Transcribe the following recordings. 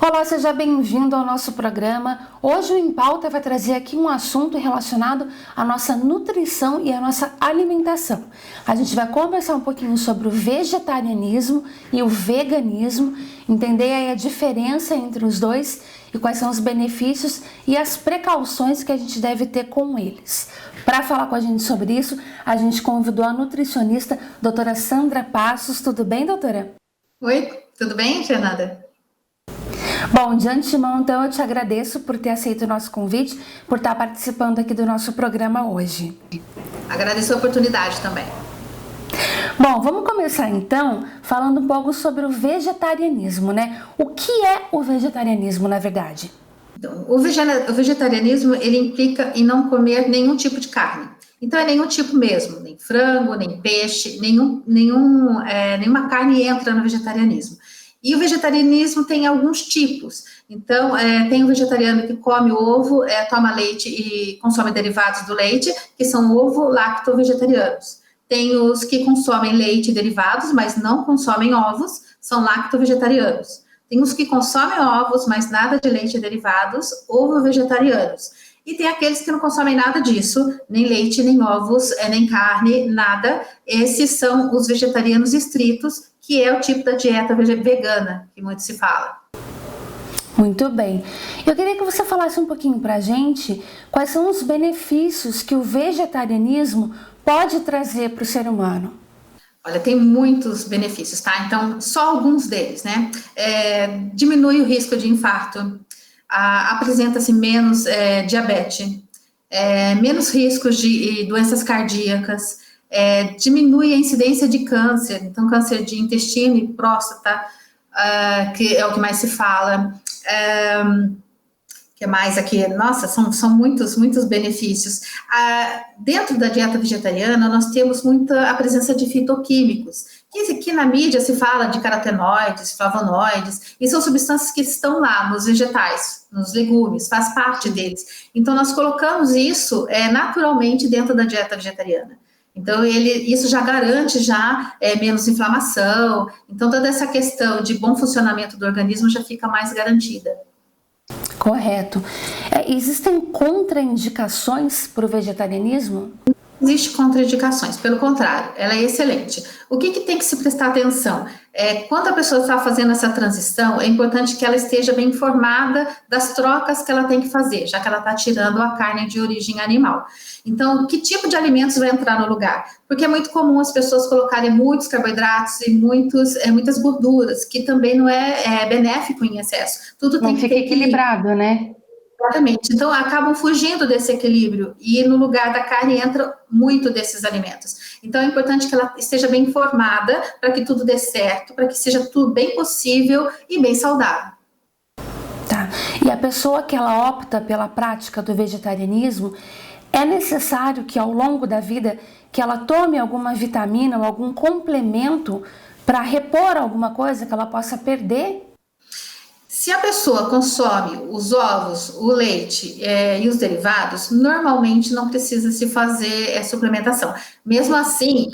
Olá, seja bem-vindo ao nosso programa. Hoje o Em Pauta vai trazer aqui um assunto relacionado à nossa nutrição e à nossa alimentação. A gente vai conversar um pouquinho sobre o vegetarianismo e o veganismo, entender aí a diferença entre os dois e quais são os benefícios e as precauções que a gente deve ter com eles. Para falar com a gente sobre isso, a gente convidou a nutricionista doutora Sandra Passos. Tudo bem, doutora? Oi, tudo bem, Fernanda? Bom, de antemão, então, eu te agradeço por ter aceito o nosso convite, por estar participando aqui do nosso programa hoje. Agradeço a oportunidade também. Bom, vamos começar então falando um pouco sobre o vegetarianismo, né? O que é o vegetarianismo, na verdade? Então, o vegetarianismo, ele implica em não comer nenhum tipo de carne. Então, é nenhum tipo mesmo, nem frango, nem peixe, nenhuma carne entra no vegetarianismo. E o vegetarianismo tem alguns tipos. Então, tem o vegetariano que come ovo, toma leite e consome derivados do leite, que são ovo-lacto-vegetarianos. Tem os que consomem leite e derivados, mas não consomem ovos, são lacto-vegetarianos. Tem os que consomem ovos, mas nada de leite e derivados, ovo-vegetarianos. E tem aqueles que não consomem nada disso, nem leite, nem ovos, nem carne, nada. Esses são os vegetarianos estritos, que é o tipo da dieta vegana, que muito se fala. Muito bem. Eu queria que você falasse um pouquinho pra gente quais são os benefícios que o vegetarianismo pode trazer para o ser humano. Olha, tem muitos benefícios, tá? Então, só alguns deles, né? Diminui o risco de infarto, apresenta-se menos diabetes, menos riscos de doenças cardíacas, diminui a incidência de câncer, então câncer de intestino e próstata, que é o que mais se fala. Que mais aqui? Nossa, são muitos benefícios. Dentro da dieta vegetariana, nós temos a presença de fitoquímicos, que na mídia se fala de carotenoides, flavonoides, e são substâncias que estão lá nos vegetais, nos legumes, faz parte deles. Então, nós colocamos isso naturalmente dentro da dieta vegetariana. Então, isso já garante menos inflamação. Então, toda essa questão de bom funcionamento do organismo já fica mais garantida. Correto. Existem contraindicações para o vegetarianismo? Não existe contraindicações, pelo contrário, ela é excelente. O que tem que se prestar atenção? Quando a pessoa está fazendo essa transição, é importante que ela esteja bem informada das trocas que ela tem que fazer, já que ela está tirando a carne de origem animal. Então, que tipo de alimentos vai entrar no lugar? Porque é muito comum as pessoas colocarem muitos carboidratos e muitas gorduras, que também não é benéfico em excesso. Tudo tem que ter equilibrado, né? Exatamente. Então, acabam fugindo desse equilíbrio e no lugar da carne entra muito desses alimentos. Então, é importante que ela esteja bem informada para que tudo dê certo, para que seja tudo bem possível e bem saudável. Tá. E a pessoa que ela opta pela prática do vegetarianismo, é necessário que ao longo da vida que ela tome alguma vitamina ou algum complemento para repor alguma coisa que ela possa perder? Se a pessoa consome os ovos, o leite e os derivados, normalmente não precisa se fazer suplementação. Mesmo assim,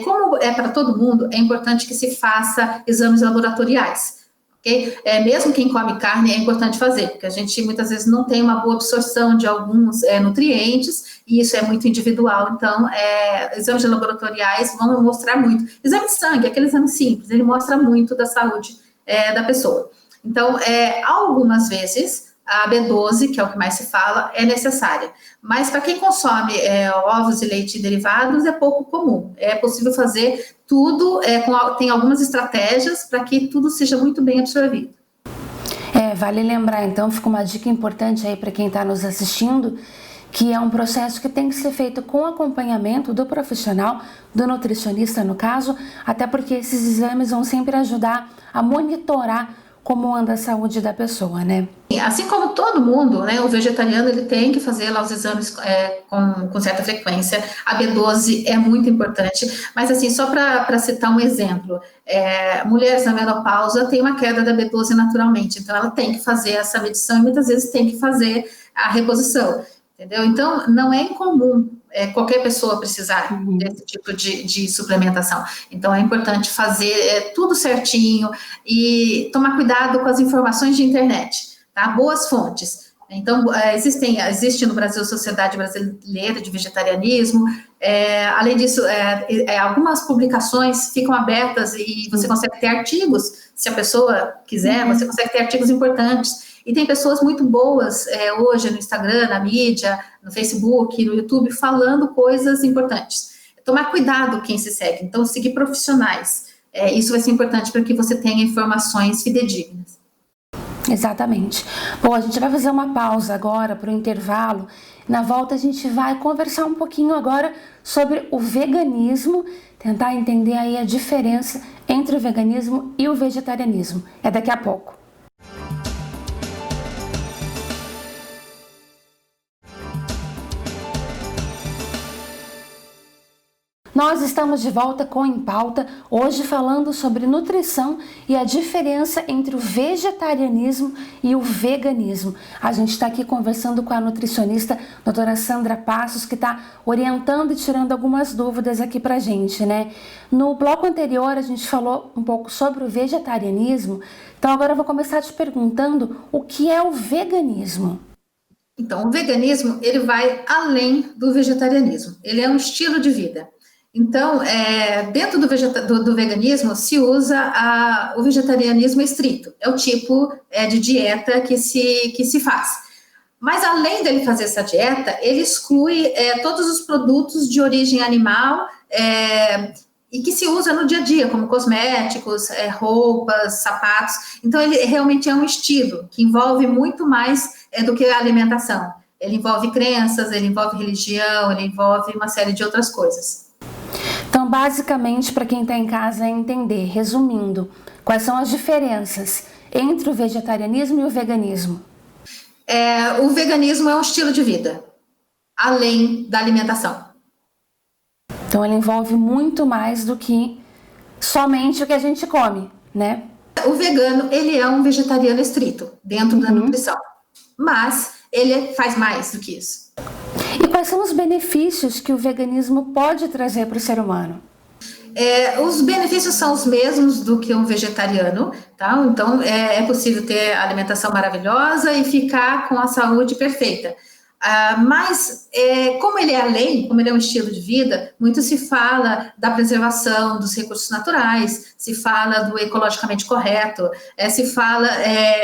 como é para todo mundo, é importante que se faça exames laboratoriais. Okay? Mesmo quem come carne, é importante fazer, porque a gente muitas vezes não tem uma boa absorção de alguns nutrientes, e isso é muito individual. Então, exames laboratoriais vão mostrar muito. Exame de sangue, aquele exame simples, ele mostra muito da saúde da pessoa. Então, algumas vezes, a B12, que é o que mais se fala, é necessária. Mas para quem consome ovos e leite derivados, é pouco comum. É possível fazer tudo, tem algumas estratégias para que tudo seja muito bem absorvido. Vale lembrar, então, fica uma dica importante aí para quem está nos assistindo, que é um processo que tem que ser feito com acompanhamento do profissional, do nutricionista no caso, até porque esses exames vão sempre ajudar a monitorar como anda a saúde da pessoa, né? Assim como todo mundo, né, o vegetariano ele tem que fazer lá os exames com certa frequência. A B12 é muito importante, mas assim, só para citar um exemplo, mulheres na menopausa têm uma queda da B12 naturalmente, então ela tem que fazer essa medição e muitas vezes tem que fazer a reposição, entendeu? Então, não é incomum qualquer pessoa precisar desse tipo de suplementação. Então, é importante fazer tudo certinho e tomar cuidado com as informações de internet, tá? Boas fontes. Então, existe no Brasil a Sociedade Brasileira de Vegetarianismo. Além disso, algumas publicações ficam abertas e você consegue ter artigos, se a pessoa quiser, você consegue ter artigos importantes. E tem pessoas muito boas hoje no Instagram, na mídia, no Facebook, no YouTube, falando coisas importantes. Tomar cuidado quem se segue, então seguir profissionais. Isso vai ser importante para que você tenha informações fidedignas. Exatamente. Bom, a gente vai fazer uma pausa agora para o intervalo. Na volta a gente vai conversar um pouquinho agora sobre o veganismo, tentar entender aí a diferença entre o veganismo e o vegetarianismo. É daqui a pouco. Nós estamos de volta com Em Pauta, hoje falando sobre nutrição e a diferença entre o vegetarianismo e o veganismo. A gente está aqui conversando com a nutricionista doutora Sandra Passos, que está orientando e tirando algumas dúvidas aqui pra gente, né? No bloco anterior a gente falou um pouco sobre o vegetarianismo, então agora eu vou começar te perguntando o que é o veganismo. Então, o veganismo, ele vai além do vegetarianismo, ele é um estilo de vida. Então, dentro do veganismo, se usa o vegetarianismo estrito. É o tipo de dieta que se faz. Mas, além dele fazer essa dieta, ele exclui todos os produtos de origem animal e que se usa no dia a dia, como cosméticos, roupas, sapatos. Então, ele realmente é um estilo que envolve muito mais do que a alimentação. Ele envolve crenças, ele envolve religião, ele envolve uma série de outras coisas. Então, basicamente, para quem está em casa entender, resumindo, quais são as diferenças entre o vegetarianismo e o veganismo? O veganismo é um estilo de vida, além da alimentação. Então, ele envolve muito mais do que somente o que a gente come, né? O vegano, ele é um vegetariano estrito, dentro da nutrição, mas ele faz mais do que isso. E quais são os benefícios que o veganismo pode trazer para o ser humano? Os benefícios são os mesmos do que um vegetariano, tá? Então, é possível ter alimentação maravilhosa e ficar com a saúde perfeita. Mas, como ele é além, como ele é um estilo de vida, muito se fala da preservação dos recursos naturais, se fala do ecologicamente correto, se fala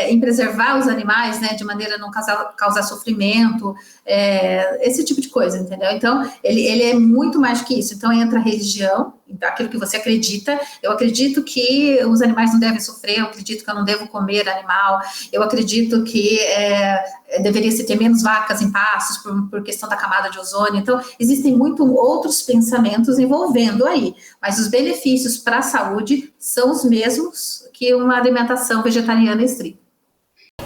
em preservar os animais, né, de maneira a não causar sofrimento, esse tipo de coisa, entendeu? Então, ele é muito mais do que isso. Então, entra a religião, aquilo que você acredita. Eu acredito que os animais não devem sofrer, eu acredito que eu não devo comer animal, eu acredito que deveria se ter menos vacas em pastos por questão da camada de ozônio. Então, existem muitos outros pensamentos envolvendo aí, mas os benefícios para a saúde são os mesmos que uma alimentação vegetariana estrita.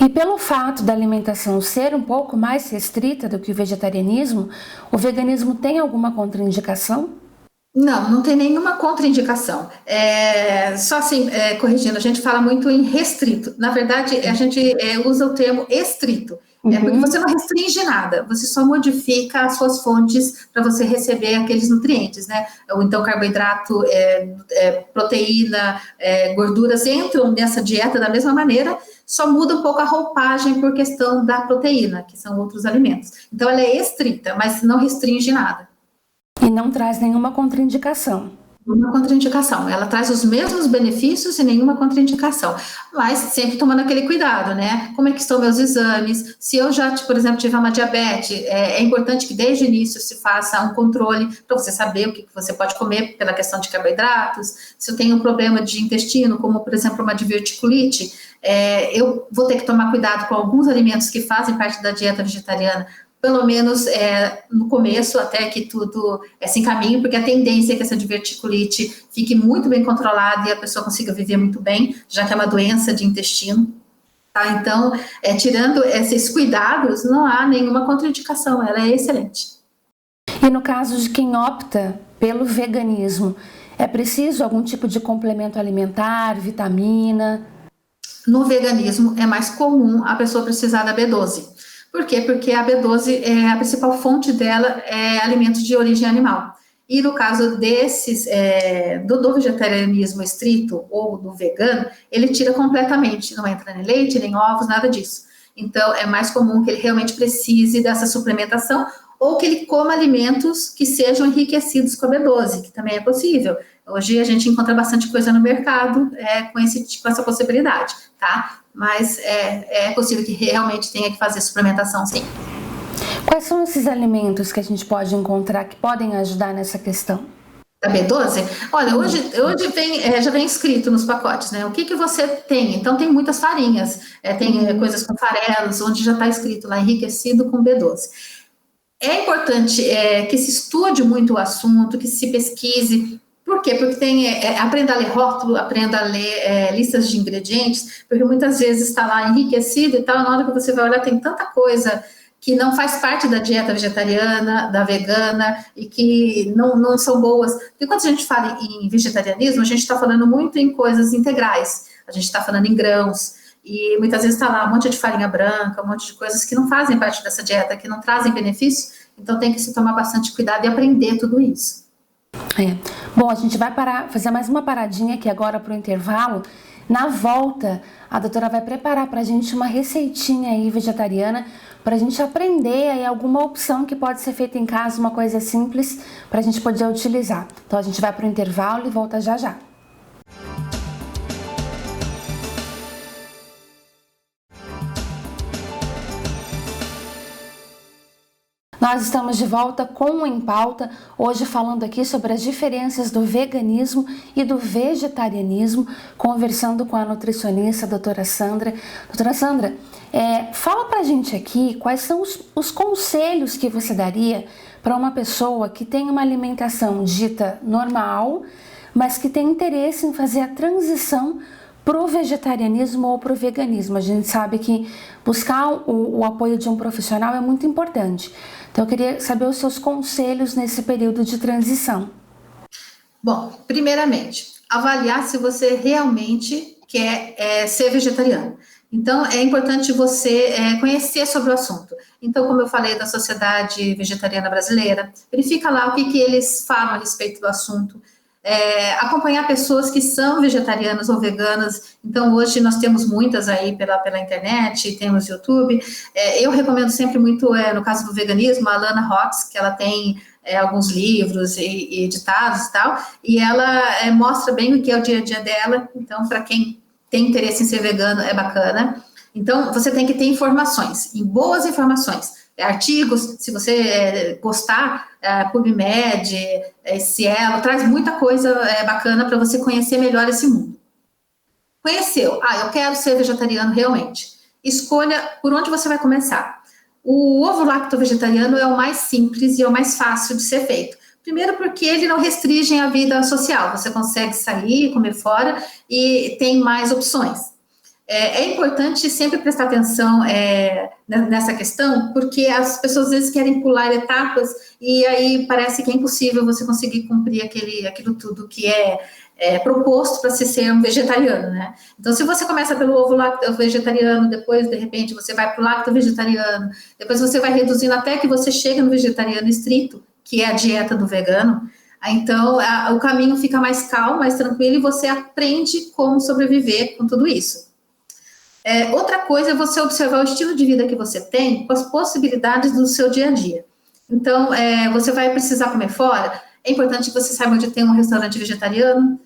E pelo fato da alimentação ser um pouco mais restrita do que o vegetarianismo, o veganismo tem alguma contraindicação? Não tem nenhuma contraindicação. Só assim, corrigindo, a gente fala muito em restrito. Na verdade, a gente usa o termo estrito. Porque você não restringe nada, você só modifica as suas fontes para você receber aqueles nutrientes, né? Ou então carboidrato, proteína, gorduras entram nessa dieta da mesma maneira, só muda um pouco a roupagem por questão da proteína, que são outros alimentos. Então, ela é estrita, mas não restringe nada. E não traz nenhuma contraindicação. Uma contraindicação, ela traz os mesmos benefícios e nenhuma contraindicação, mas sempre tomando aquele cuidado, né? Como é que estão meus exames? Se eu já, por exemplo, tiver uma diabetes, é importante que desde o início se faça um controle para você saber o que você pode comer pela questão de carboidratos. Se eu tenho um problema de intestino, como por exemplo uma diverticulite, eu vou ter que tomar cuidado com alguns alimentos que fazem parte da dieta vegetariana, pelo menos no começo, até que tudo se encaminhe, porque a tendência é que essa diverticulite fique muito bem controlada e a pessoa consiga viver muito bem, já que é uma doença de intestino. Tá? Então, tirando esses cuidados, não há nenhuma contraindicação, ela é excelente. E no caso de quem opta pelo veganismo, é preciso algum tipo de complemento alimentar, vitamina? No veganismo, é mais comum a pessoa precisar da B12. Por quê? Porque a B12, a principal fonte dela é alimentos de origem animal. E no caso desses, do vegetarianismo estrito ou do vegano, ele tira completamente, não entra nem leite, nem ovos, nada disso. Então, é mais comum que ele realmente precise dessa suplementação ou que ele coma alimentos que sejam enriquecidos com a B12, que também é possível. Hoje a gente encontra bastante coisa no mercado com essa possibilidade, tá? Mas é possível que realmente tenha que fazer suplementação, sim. Quais são esses alimentos que a gente pode encontrar que podem ajudar nessa questão? Da B12? Olha, hoje já vem escrito nos pacotes, né? O que você tem? Então, tem muitas farinhas, tem coisas com farelos, onde já está escrito lá, enriquecido com B12. É importante que se estude muito o assunto, que se pesquise. Por quê? Porque aprenda a ler rótulo, aprenda a ler listas de ingredientes, porque muitas vezes está lá enriquecido e tal, na hora que você vai olhar tem tanta coisa que não faz parte da dieta vegetariana, da vegana, e que não são boas. Porque quando a gente fala em vegetarianismo, a gente está falando muito em coisas integrais, a gente está falando em grãos, e muitas vezes está lá um monte de farinha branca, um monte de coisas que não fazem parte dessa dieta, que não trazem benefício, então tem que se tomar bastante cuidado e aprender tudo isso. Bom, a gente vai fazer mais uma paradinha aqui agora para o intervalo. Na volta, a doutora vai preparar para a gente uma receitinha aí vegetariana para a gente aprender aí alguma opção que pode ser feita em casa, uma coisa simples para a gente poder utilizar. Então a gente vai para o intervalo e volta já já. Nós estamos de volta com o Em Pauta, hoje falando aqui sobre as diferenças do veganismo e do vegetarianismo, conversando com a nutricionista, a doutora Sandra. Doutora Sandra, fala pra gente aqui quais são os conselhos que você daria para uma pessoa que tem uma alimentação dita normal, mas que tem interesse em fazer a transição para o vegetarianismo ou para o veganismo. A gente sabe que buscar o apoio de um profissional é muito importante. Então, eu queria saber os seus conselhos nesse período de transição. Bom, primeiramente, avaliar se você realmente quer ser vegetariano. Então, é importante você conhecer sobre o assunto. Então, como eu falei da Sociedade Vegetariana Brasileira, verifica lá o que eles falam a respeito do assunto. Acompanhar pessoas que são vegetarianas ou veganas. Então, hoje nós temos muitas aí pela internet, temos YouTube. Eu recomendo sempre muito, no caso do veganismo, a Lana Hotz, que ela tem alguns livros e editados e tal, e ela mostra bem o que é o dia a dia dela. Então, para quem tem interesse em ser vegano, é bacana. Então, você tem que ter informações, e boas informações. Artigos, se você gostar, PubMed, Cielo, traz muita coisa bacana para você conhecer melhor esse mundo. Conheceu? Eu quero ser vegetariano realmente. Escolha por onde você vai começar. O ovo lacto vegetariano é o mais simples e é o mais fácil de ser feito. Primeiro porque ele não restringe a vida social, você consegue sair, comer fora e tem mais opções. É importante sempre prestar atenção nessa questão, porque as pessoas às vezes querem pular etapas e aí parece que é impossível você conseguir cumprir aquilo tudo que é proposto para se ser um vegetariano, né? Então, se você começa pelo ovo lacto vegetariano, depois, de repente, você vai para o lacto vegetariano, depois você vai reduzindo até que você chega no vegetariano estrito, que é a dieta do vegano, então o caminho fica mais calmo, mais tranquilo e você aprende como sobreviver com tudo isso. Outra coisa é você observar o estilo de vida que você tem com as possibilidades do seu dia a dia. Então, você vai precisar comer fora, é importante que você saiba onde tem um restaurante vegetariano.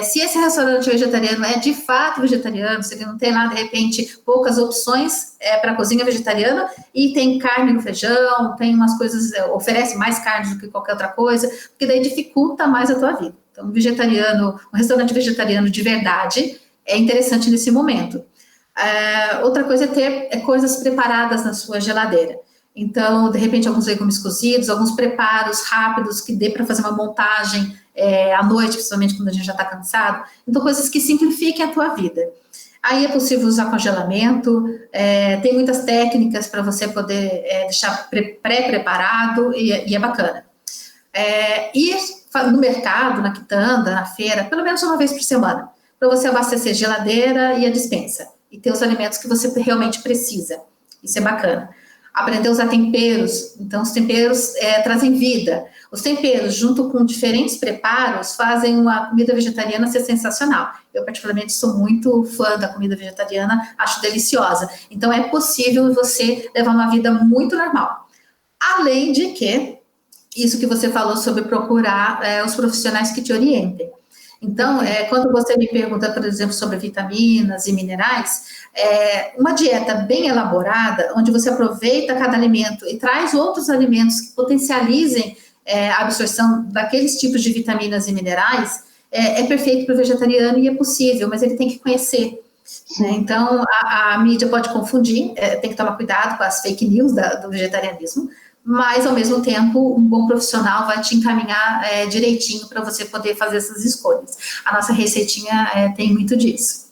Se esse restaurante vegetariano é de fato vegetariano, se ele não tem lá, de repente, poucas opções para cozinha vegetariana, e tem carne no feijão, tem umas coisas, oferece mais carne do que qualquer outra coisa, porque daí dificulta mais a tua vida. Então, um restaurante vegetariano de verdade é interessante nesse momento. Outra coisa é ter coisas preparadas na sua geladeira. Então, de repente, alguns legumes cozidos, alguns preparos rápidos que dê para fazer uma montagem à noite, principalmente quando a gente já está cansado. Então, coisas que simplifiquem a tua vida. Aí é possível usar congelamento, tem muitas técnicas para você poder deixar pré-preparado e é bacana. Ir no mercado, na quitanda, na feira, pelo menos uma vez por semana, para você abastecer a geladeira e a despensa, e ter os alimentos que você realmente precisa. Isso é bacana. aprender a usar temperos. Então, os temperos trazem vida. Os temperos, junto com diferentes preparos, fazem uma comida vegetariana ser sensacional. Eu, particularmente, sou muito fã da comida vegetariana, acho deliciosa. Então, é possível você levar uma vida muito normal. Além de que, isso que você falou sobre procurar os profissionais que te orientem. Então, quando você me pergunta, por exemplo, sobre vitaminas e minerais, uma dieta bem elaborada, onde você aproveita cada alimento e traz outros alimentos que potencializem a absorção daqueles tipos de vitaminas e minerais, é perfeito para o vegetariano e é possível, mas ele tem que conhecer. Né? Então, a mídia pode confundir, tem que tomar cuidado com as fake news do vegetarianismo, mas, ao mesmo tempo, um bom profissional vai te encaminhar direitinho para você poder fazer essas escolhas. A nossa receitinha tem muito disso.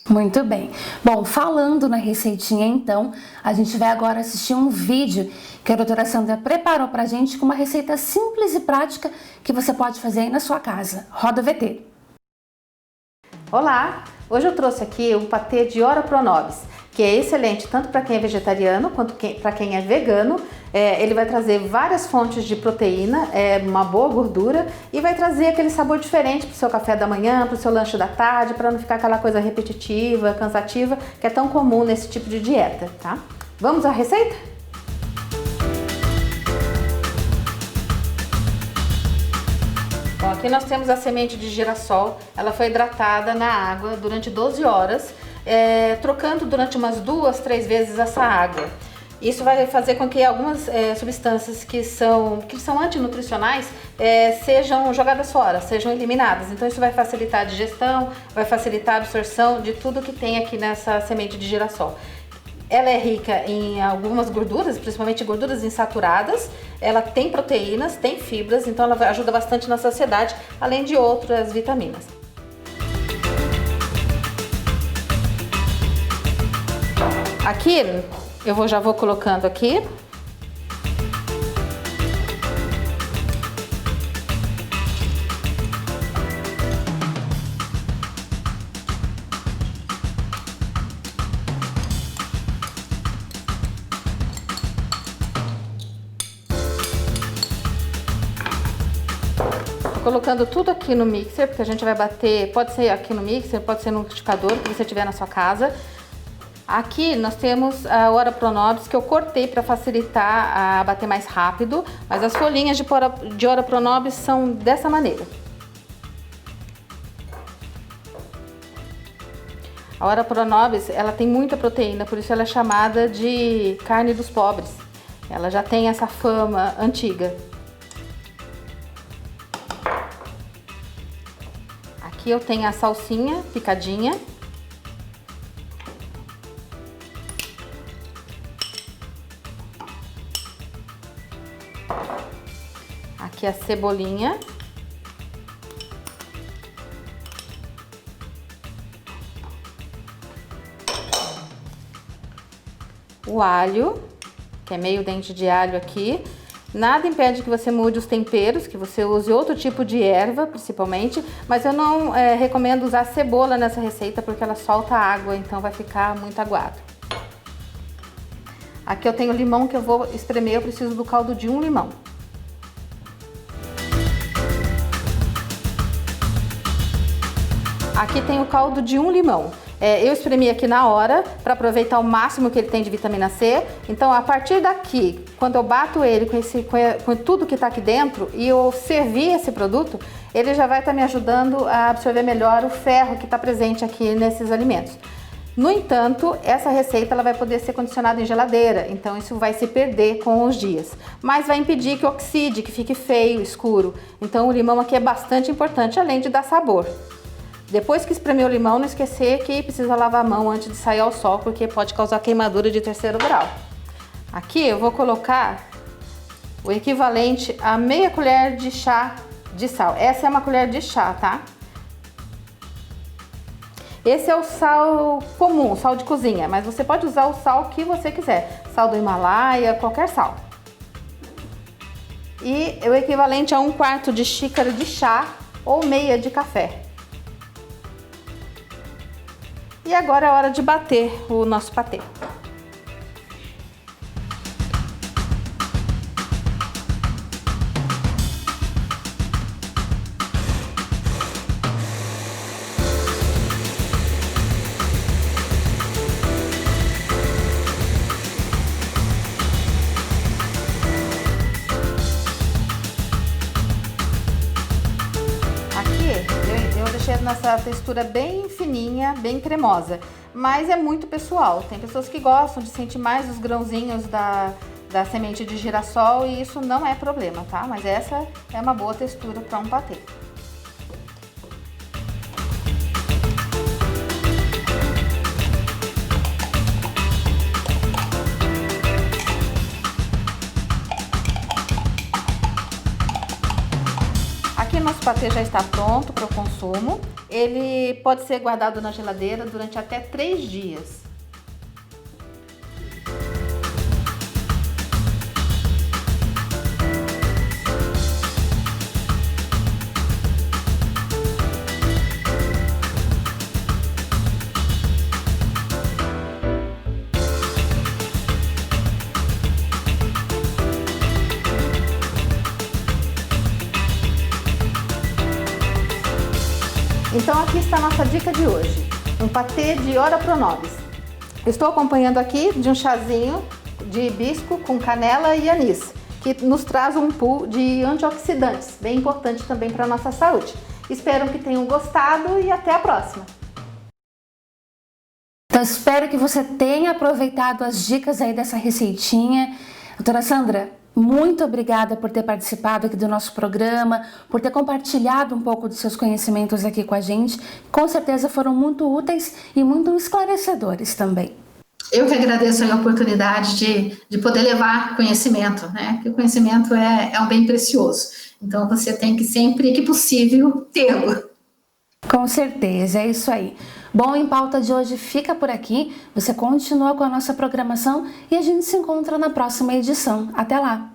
Muito bem. Bom, falando na receitinha, então, a gente vai agora assistir um vídeo que a doutora Sandra preparou pra gente com uma receita simples e prática que você pode fazer aí na sua casa. Roda o VT. Olá! Hoje eu trouxe aqui o patê de Ora Pro Nobis, que é excelente tanto para quem é vegetariano quanto para quem é vegano. Ele vai trazer várias fontes de proteína, uma boa gordura e vai trazer aquele sabor diferente para o seu café da manhã, para o seu lanche da tarde, para não ficar aquela coisa repetitiva, cansativa, que é tão comum nesse tipo de dieta, tá? Vamos à receita? Bom, aqui nós temos a semente de girassol. Ela foi hidratada na água durante 12 horas, trocando durante umas 2, 3 vezes essa água. Isso vai fazer com que algumas substâncias que são antinutricionais sejam jogadas fora, sejam eliminadas. Então isso vai facilitar a digestão, vai facilitar a absorção de tudo que tem aqui nessa semente de girassol. Ela é rica em algumas gorduras, principalmente gorduras insaturadas. Ela tem proteínas, tem fibras, então ela ajuda bastante na saciedade, além de outras vitaminas. Aqui, eu já vou colocando aqui. Colocando tudo aqui no mixer, porque a gente vai bater, pode ser aqui no mixer, pode ser no liquidificador que você tiver na sua casa. Aqui nós temos a Ora Pro Nobis, que eu cortei para facilitar a bater mais rápido, mas as folhinhas de Ora Pro Nobis são dessa maneira. A Ora Pro Nobis, ela tem muita proteína, por isso ela é chamada de carne dos pobres. Ela já tem essa fama antiga. Aqui eu tenho a salsinha picadinha. Aqui a cebolinha. O alho, que é meio dente de alho aqui. Nada impede que você mude os temperos, que você use outro tipo de erva, principalmente, mas eu não recomendo usar cebola nessa receita porque ela solta água, então vai ficar muito aguado. Aqui eu tenho limão que eu vou espremer, eu preciso do caldo de 1 limão. Aqui tem o caldo de 1 limão. Eu espremi aqui na hora para aproveitar o máximo que ele tem de vitamina C. Então, a partir daqui, quando eu bato ele com tudo que está aqui dentro e eu servir esse produto, ele já vai estar me ajudando a absorver melhor o ferro que está presente aqui nesses alimentos. No entanto, essa receita ela vai poder ser condicionada em geladeira, então isso vai se perder com os dias. Mas vai impedir que oxide, que fique feio, escuro. Então, o limão aqui é bastante importante, além de dar sabor. Depois que espremer o limão, não esquecer que precisa lavar a mão antes de sair ao sol, porque pode causar queimadura de 3º grau. Aqui eu vou colocar o equivalente a meia colher de chá de sal. Essa é uma colher de chá, tá? Esse é o sal comum, sal de cozinha, mas você pode usar o sal que você quiser. Sal do Himalaia, qualquer sal. E o equivalente a 1/4 de xícara de chá ou meia de café. E agora é hora de bater o nosso patê. patê nessa textura bem fininha, bem cremosa. Mas é muito pessoal. Tem pessoas que gostam de sentir mais os grãozinhos da semente de girassol e isso não é problema, tá? Mas essa é uma boa textura para um patê. Aqui nosso patê já está pronto para o consumo. Ele pode ser guardado na geladeira durante até 3 dias. Então aqui está a nossa dica de hoje, um patê de ora pro nobis. Estou acompanhando aqui de um chazinho de hibisco com canela e anis, que nos traz um pool de antioxidantes, bem importante também para a nossa saúde. Espero que tenham gostado e até a próxima! Então espero que você tenha aproveitado as dicas aí dessa receitinha. Doutora Sandra, muito obrigada por ter participado aqui do nosso programa, por ter compartilhado um pouco dos seus conhecimentos aqui com a gente. Com certeza foram muito úteis e muito esclarecedores também. Eu que agradeço a oportunidade de poder levar conhecimento, né? Porque o conhecimento é um bem precioso. Então você tem que sempre que possível tê-lo. Com certeza, é isso aí. Bom, o Em Pauta de hoje fica por aqui. Você continua com a nossa programação e a gente se encontra na próxima edição. Até lá!